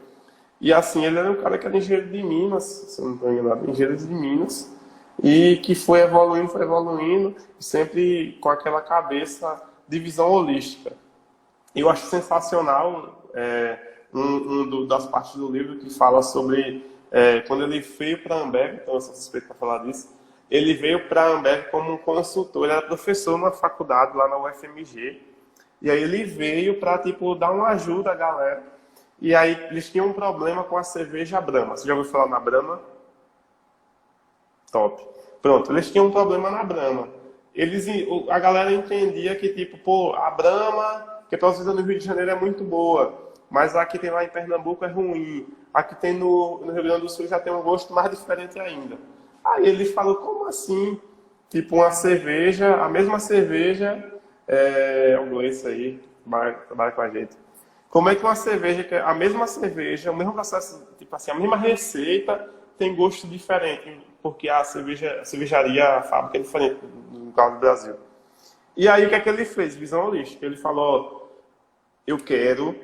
E assim, ele era um cara que era engenheiro de Minas, se eu não estou enganado, engenheiro de Minas, e que foi evoluindo, sempre com aquela cabeça de visão holística. Eu acho sensacional das partes do livro que fala sobre quando ele veio para a Ambev, então eu sou suspeito para falar disso, ele veio para a Ambev como um consultor, ele era professor numa faculdade lá na UFMG, e aí ele veio para tipo, dar uma ajuda à galera, e aí eles tinham um problema com a cerveja Brahma. Você já ouviu falar na Brahma? Top. Pronto, eles tinham um problema na Brahma. A galera entendia que, tipo, pô, a Brahma, que é produzida no Rio de Janeiro, é muito boa, mas a que tem lá em Pernambuco é ruim. A que tem no Rio Grande do Sul já tem um gosto mais diferente ainda. Aí ele falou, como assim? Tipo, uma cerveja, a mesma cerveja, o Gleice aí, trabalha com a gente. Como é que uma cerveja, que é a mesma cerveja, o mesmo processo, tipo assim, a mesma receita, tem gosto diferente? Porque a cervejaria, a fábrica é diferente, no caso do Brasil. E aí, o que é que ele fez? Visão holística. Ele falou, eu quero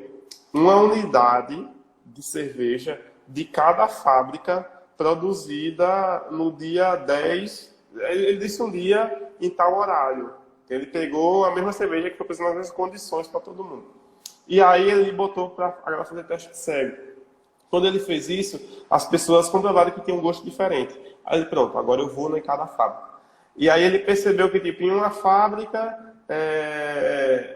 uma unidade de cerveja de cada fábrica produzida no dia 10. Ele disse um dia em tal horário. Ele pegou a mesma cerveja que foi produzida nas mesmas condições para todo mundo. E aí ele botou para a galera fazer teste cego. Quando ele fez isso, as pessoas comprovaram que tinha um gosto diferente. Aí ele, pronto, agora eu vou em cada fábrica. E aí ele percebeu que tipo, em uma fábrica,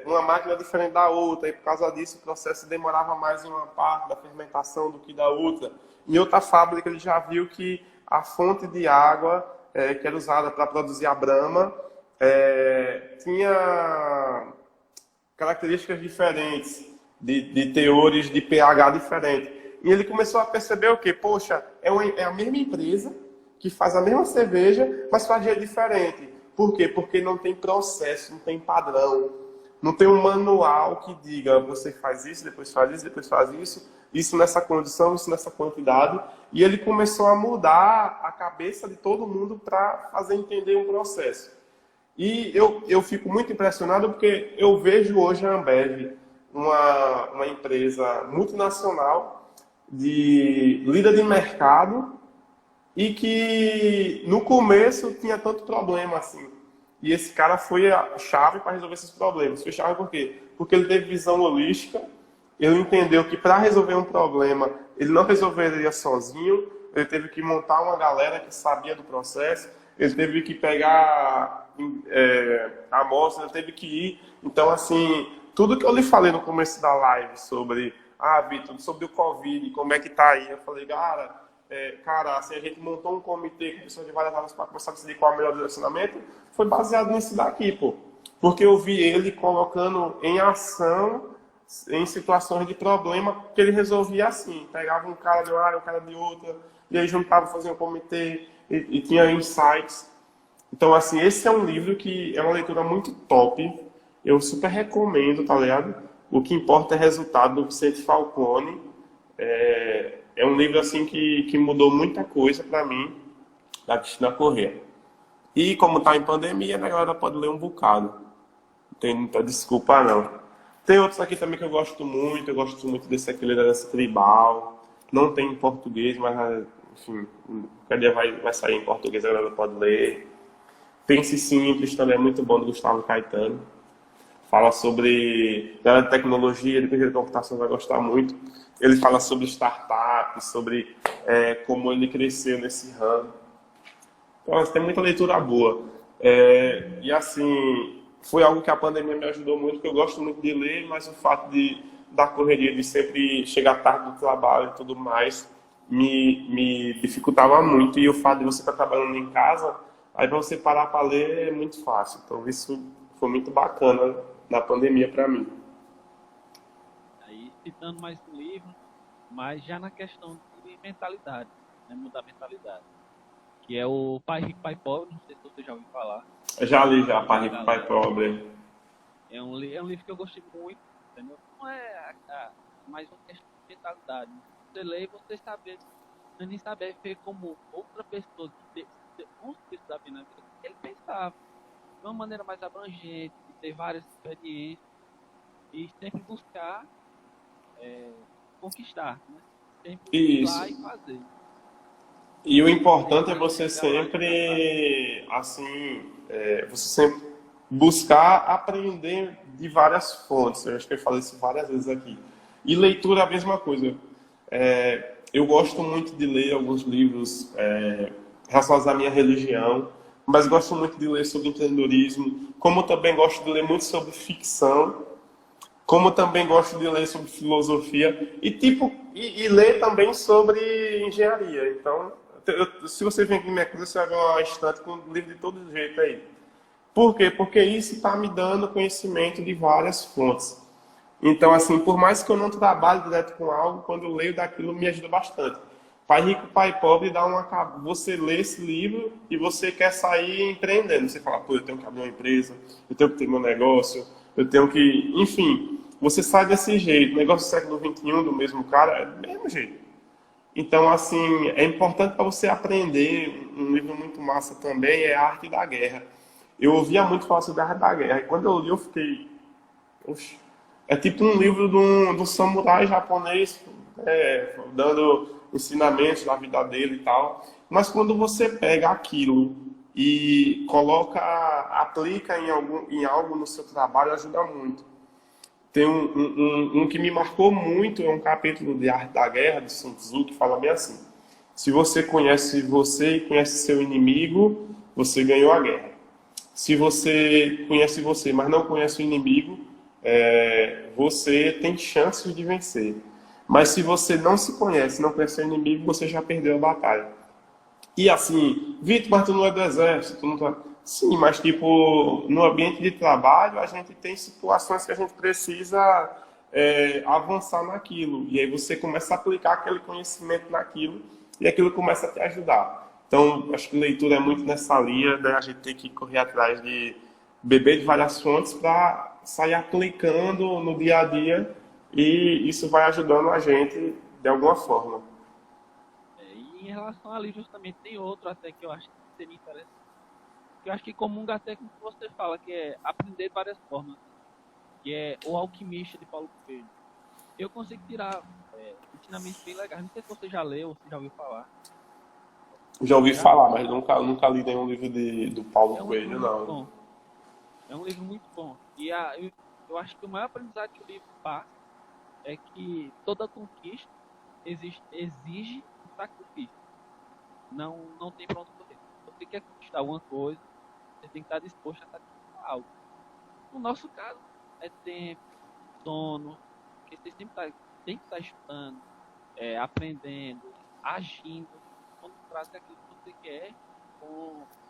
uma máquina diferente da outra, e por causa disso o processo demorava mais em uma parte da fermentação do que da outra. Em outra fábrica ele já viu que a fonte de água que era usada para produzir a Brahma tinha características diferentes, de teores de pH diferentes. E ele começou a perceber o quê? Poxa, é a mesma empresa que faz a mesma cerveja, mas faz jeito diferente. Por quê? Porque não tem processo, não tem padrão. Não tem um manual que diga, você faz isso, depois faz isso, depois faz isso nessa condição, isso nessa quantidade. E ele começou a mudar a cabeça de todo mundo para fazer entender um processo. E eu fico muito impressionado porque eu vejo hoje a Ambev, uma empresa multinacional, de líder de mercado, e que no começo tinha tanto problema assim. E esse cara foi a chave para resolver esses problemas. Foi chave por quê? Porque ele teve visão holística, ele entendeu que para resolver um problema, ele não resolveria sozinho, ele teve que montar uma galera que sabia do processo, ele teve que pegar a amostra, ele teve que ir. Então, assim, tudo que eu lhe falei no começo da live sobre, Vitor, sobre o Covid, como é que tá aí, eu falei, cara, assim, a gente montou um comitê com pessoas de várias áreas para começar a decidir qual é o melhor direcionamento, foi baseado nisso daqui, pô. Porque eu vi ele colocando em ação em situações de problema que ele resolvia assim. Pegava um cara de uma área, um cara de outra, e aí juntava, fazia um comitê e tinha insights. Então, assim, esse é um livro que é uma leitura muito top. Eu super recomendo, tá ligado? O que importa é o resultado do Vicente Falcone. É um livro, assim, que mudou muita coisa pra mim, da Cristina Corrêa. E como tá em pandemia, né, a galera pode ler um bocado. Não tem muita desculpa, não. Tem outros aqui também que eu gosto muito. Eu gosto muito desse aqui, Liderança Tribal. Não tem em português, mas, enfim, qualquer dia vai sair em português, a galera pode ler. Pense Simples também é muito bom, do Gustavo Caetano. Fala sobre tecnologia, de engenharia de computação, vai gostar muito. Ele fala sobre startups, sobre como ele cresceu nesse ramo. Então, tem muita leitura boa. E assim, foi algo que a pandemia me ajudou muito, porque eu gosto muito de ler, mas o fato da correria, de sempre chegar tarde do trabalho e tudo mais, me dificultava muito. E o fato de você estar trabalhando em casa, aí para você parar para ler é muito fácil. Então isso foi muito bacana na pandemia para mim. Aí, citando mais um livro, mas já na questão de mentalidade, né? Mudar a mentalidade. Que é o Pai Rico, Pai Pobre, não sei se você já ouviu falar, Eu já li já, Pai da Rico, Pai galera. Pobre. É um livro que eu gostei muito, entendeu? Não é mais uma questão de mentalidade. Você lê e você saber, você nem saber ver como outra pessoa que conseguiu saber na vida, ele pensava de uma maneira mais abrangente, de ter várias experiências e sempre buscar conquistar, né? Sempre ir lá Isso. e fazer. E o importante é Tentar você chegar lá e fracassar. sempre, assim, você sempre buscar aprender de várias fontes. Eu acho que eu falei isso várias vezes aqui. E leitura é a mesma coisa. Eu gosto muito de ler alguns livros relacionados à minha religião, mas gosto muito de ler sobre empreendedorismo, como também gosto de ler muito sobre ficção, como também gosto de ler sobre filosofia e ler também sobre engenharia. Então, se você vem aqui na minha casa, você vai ver uma estante com livro de todo jeito aí. Por quê? Porque isso está me dando conhecimento de várias fontes. Então, assim, por mais que eu não trabalhe direto com algo, quando eu leio daquilo me ajuda bastante. Pai Rico, Pai Pobre dá uma. Você lê esse livro e você quer sair empreendendo. Você fala, pô, eu tenho que abrir uma empresa, eu tenho que ter meu negócio, eu tenho que. Enfim, você sai desse jeito. Negócio do século XXI, do mesmo cara, é do mesmo jeito. Então, assim, é importante para você aprender. Um livro muito massa também é A Arte da Guerra. Eu ouvia muito falar sobre a arte da guerra, e quando eu li, eu fiquei. Oxe, é tipo um livro de um samurai japonês dando ensinamentos da vida dele e tal. Mas quando você pega aquilo e coloca, aplica em algo no seu trabalho, ajuda muito. Tem um que me marcou muito, é um capítulo de Arte da Guerra, de Sun Tzu, que fala bem assim: se você e conhece seu inimigo, você ganhou a guerra. Se você conhece você, mas não conhece o inimigo, você tem chances de vencer. Mas se você não se conhece, não conhece o inimigo, você já perdeu a batalha. E assim, Vitor, mas tu não é do exército, tu não tá... Sim, mas tipo, no ambiente de trabalho, a gente tem situações que a gente precisa avançar naquilo. E aí você começa a aplicar aquele conhecimento naquilo e aquilo começa a te ajudar. Então, acho que leitura é muito nessa linha, né? A gente tem que correr atrás de beber de várias fontes para sair aplicando no dia a dia e isso vai ajudando a gente de alguma forma. E em relação a livros também tem outro até que eu acho que seria interessante. Que eu acho que comunga até com o que você fala, que é aprender de várias formas, né? Que é O Alquimista de Paulo Coelho. Eu consigo tirar ensinamentos bem legais. Não sei se você já leu ou se já ouviu falar. Já ouvi Já? falar, mas nunca li nenhum livro do Paulo É um livro Coelho, muito não. bom. É um livro muito bom. Eu acho que o maior aprendizado que o livro passa é que toda conquista exige um sacrifício. Não tem pra onde correr. Se você quer conquistar alguma coisa, você tem que estar disposto a sacrificar algo. No nosso caso, é tempo, sono, porque você tem que estar estudando, aprendendo, agindo, quando trata aquilo que você quer,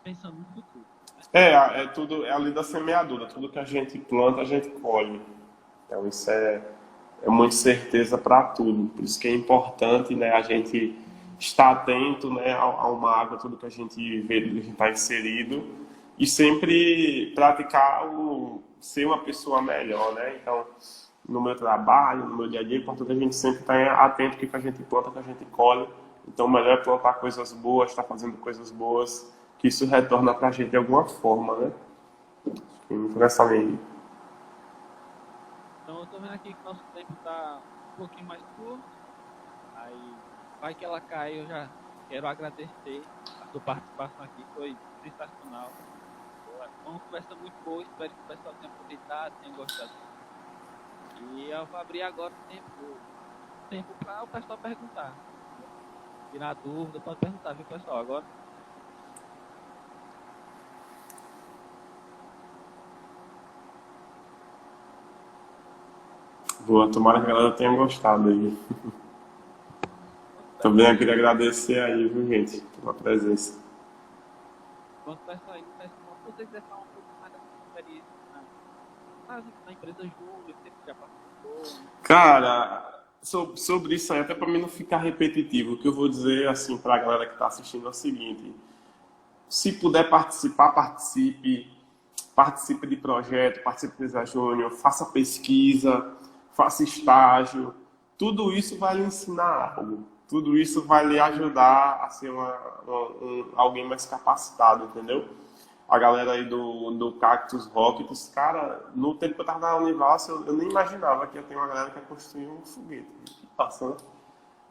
pensando no futuro. Né? É tudo, é a lei da semeadura. Tudo que a gente planta, a gente colhe. Então isso é muito certeza para tudo. Por isso que é importante, né, a gente estar atento, né, ao mago, tudo que a gente vê, a gente está inserido, e sempre praticar ser uma pessoa melhor, né? Então, no meu trabalho, no meu dia a dia, é importante a gente sempre estar atento ao que a gente planta, que a gente colhe. Então, o melhor é plantar coisas boas, estar fazendo coisas boas, que isso retorna para a gente de alguma forma, né? E muito nessa lei. Então eu tô vendo aqui que nosso tempo tá um pouquinho mais curto, aí vai que ela cai, eu já quero agradecer a sua participação aqui, foi sensacional. Foi uma conversa muito boa, espero que o pessoal tenha aproveitado, tenha gostado. E eu vou abrir agora o tempo para o pessoal perguntar. Entendeu? Tirar dúvida, pode perguntar, viu, pessoal? Agora, Boa, tomara que a galera tenha gostado aí. Também eu queria agradecer aí, viu, gente, pela presença. Quando vai sair, vai ser uma, se você quiser falar um pouco mais da sua experiência na empresa Júnior, que você já participou, né? Cara, sobre isso aí, até para mim não ficar repetitivo, o que eu vou dizer assim para a galera que está assistindo é o seguinte: se puder participar, participe. Participe de projeto, participe de Empresa Júnior, faça pesquisa, faça estágio. Tudo isso vai lhe ensinar algo. Tudo isso vai lhe ajudar a ser alguém mais capacitado, entendeu? A galera aí do Cactus Rockets, cara, no tempo que eu tava na Univarsal, eu nem imaginava que ia ter uma galera que ia construir um foguete. Que passa, né?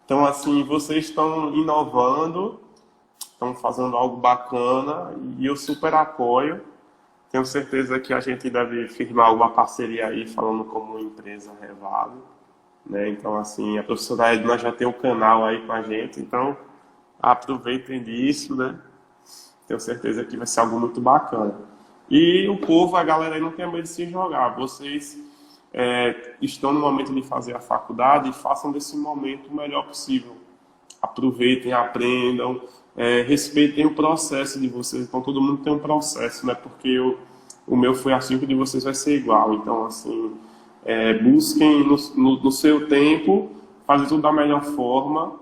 Então, assim, vocês estão inovando, estão fazendo algo bacana e eu super apoio. Tenho certeza que a gente deve firmar alguma parceria aí, falando como empresa Revado, né? Então, assim, a professora Edna já tem um canal aí com a gente, então aproveitem disso, né? Tenho certeza que vai ser algo muito bacana. E o povo, a galera aí não tem medo de se jogar. Vocês estão no momento de fazer a faculdade e façam desse momento o melhor possível. Aproveitem, aprendam, respeitem o processo de vocês. Então, todo mundo tem um processo, né? Porque o meu foi assim, que o de vocês vai ser igual. Então, assim, busquem no seu tempo, fazer tudo da melhor forma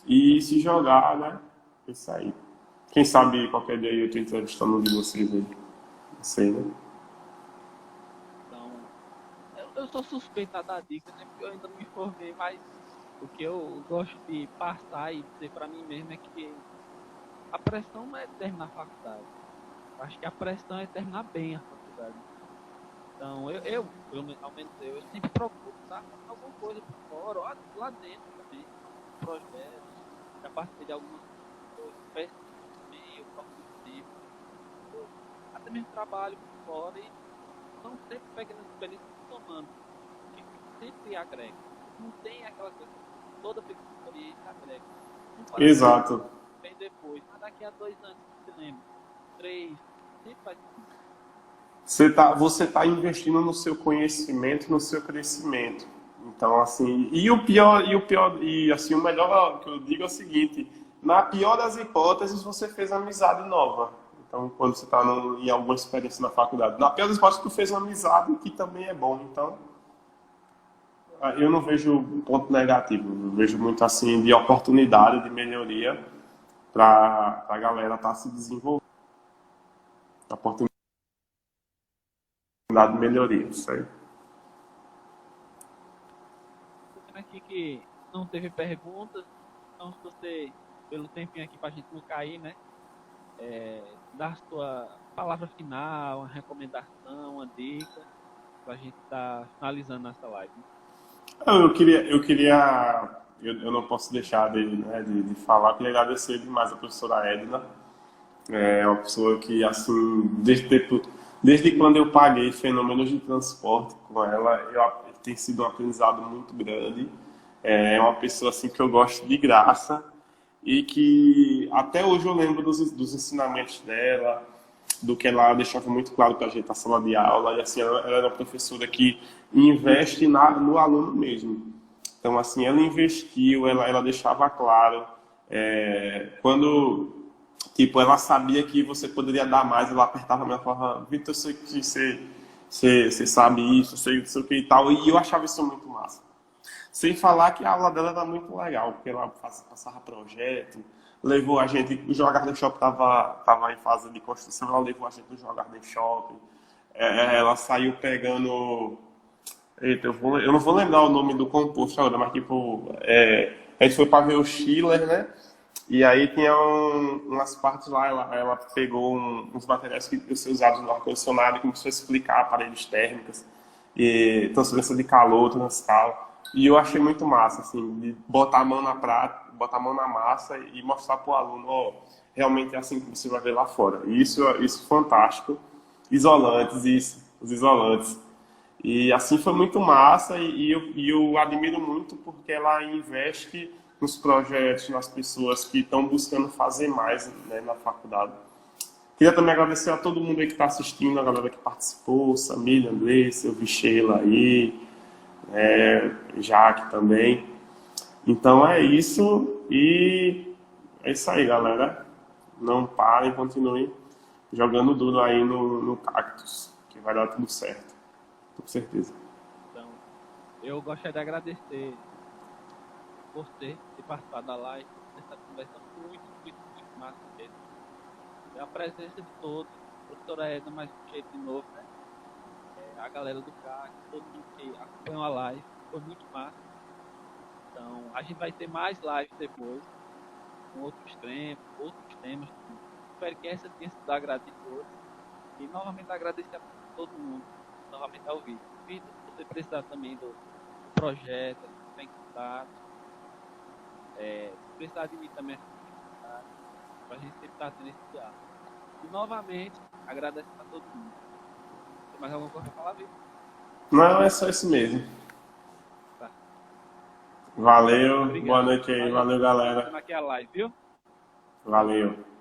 e se jogar, né? Isso aí. Quem sabe qualquer dia eu tô entrevistando um de vocês aí. Não sei, né? Então, eu sou suspeito a dar dica, né? Porque eu ainda não me formei, mas o que eu gosto de passar e dizer pra mim mesmo é que a pressão não é terminar a faculdade. Eu acho que a pressão é terminar bem a faculdade. Então, ao menos eu sempre procuro estar fazendo alguma coisa por fora, ou lá dentro também, projetos, já participei de algumas coisas, pesquisa também, eu procuro sempre, até mesmo trabalho por fora e não sempre pegando as experiências e somando, que sempre agrega. Não tem aquela coisa, toda pequena experiência agrega. Não para Exato. bem depois, mas daqui a 2 anos você lembra, 3, sempre vai ter. Você tá investindo no seu conhecimento, no seu crescimento. Então, assim, e assim, o melhor que eu digo é o seguinte: na pior das hipóteses, você fez amizade nova. Então, quando você está em alguma experiência na faculdade, na pior das hipóteses, tu fez uma amizade que também é bom. Então, eu não vejo ponto negativo, eu vejo muito assim de oportunidade, de melhoria para a galera estar se desenvolvendo. Oportunidade de melhoria, isso aí. Tô vendo aqui que não teve perguntas, então se você, pelo tempinho aqui pra gente não cair, né? Dar a sua palavra final, uma recomendação, uma dica, pra gente estar finalizando nossa live. Não, eu não posso deixar de falar, eu queria agradecer demais a professora Edna. É uma pessoa que, assim, desde quando eu paguei fenômenos de transporte com ela, tem sido um aprendizado muito grande. É uma pessoa, assim, que eu gosto de graça e que até hoje eu lembro dos ensinamentos dela, do que ela deixava muito claro para a gente na sala de aula. E, assim, ela era uma professora que investe no aluno mesmo. Então, assim, ela investiu, ela deixava claro. Quando, tipo, ela sabia que você poderia dar mais, ela apertava a minha e falava: Vitor, eu sei que você sabe isso, sei o que e tal. E eu achava isso muito massa. Sem falar que a aula dela era muito legal, porque ela passava projeto, levou a gente, o Jogar Garden Shop tava em fase de construção, ela levou a gente no Jogar Garden Shop. Ela saiu pegando. Eita, eu não vou lembrar o nome do composto agora, mas tipo, a gente foi para ver o Schiller, né? E aí tinha umas partes lá, ela pegou uns materiais que iam ser usados no ar-condicionado e começou a explicar paredes térmicas, e transferência de calor, tal. E eu achei muito massa, assim, de botar a mão na prata, botar a mão na massa e mostrar para o aluno: ó, realmente é assim que você vai ver lá fora. E isso é fantástico. Isolantes, isso, os isolantes. E assim foi muito massa e eu admiro muito porque ela investe nos projetos, nas pessoas que estão buscando fazer mais, né, na faculdade. Queria também agradecer a todo mundo aí que está assistindo, a galera que participou, Samília, Andressa, eu vi Sheila aí, Jaque também. Então é isso. E é isso aí, galera. Não parem, continuem jogando duro aí no Cactus, que vai dar tudo certo. Com certeza. Então, eu gostaria de agradecer você ter participado da live, dessa conversa muito massa mesmo. E a presença de todos, a professora Edna, mais um jeito de novo, né? A galera do CAC, todo mundo que acompanhou a live, foi muito massa. Então, a gente vai ter mais lives depois, com outros temas. Espero que essa tenha sido agradecedora. E novamente agradecer a todo mundo, novamente ao Vitor. Vitor, se você precisar também do projeto, tem contato, se precisar de mim também, para a gente sempre estar tendo esse diálogo. E novamente, agradecer a todo mundo. Tem mais alguma coisa para falar, Vitor? Não, é só isso mesmo. Tá. Valeu, Obrigado. boa noite aí, valeu galera. Aqui a live, viu? Valeu.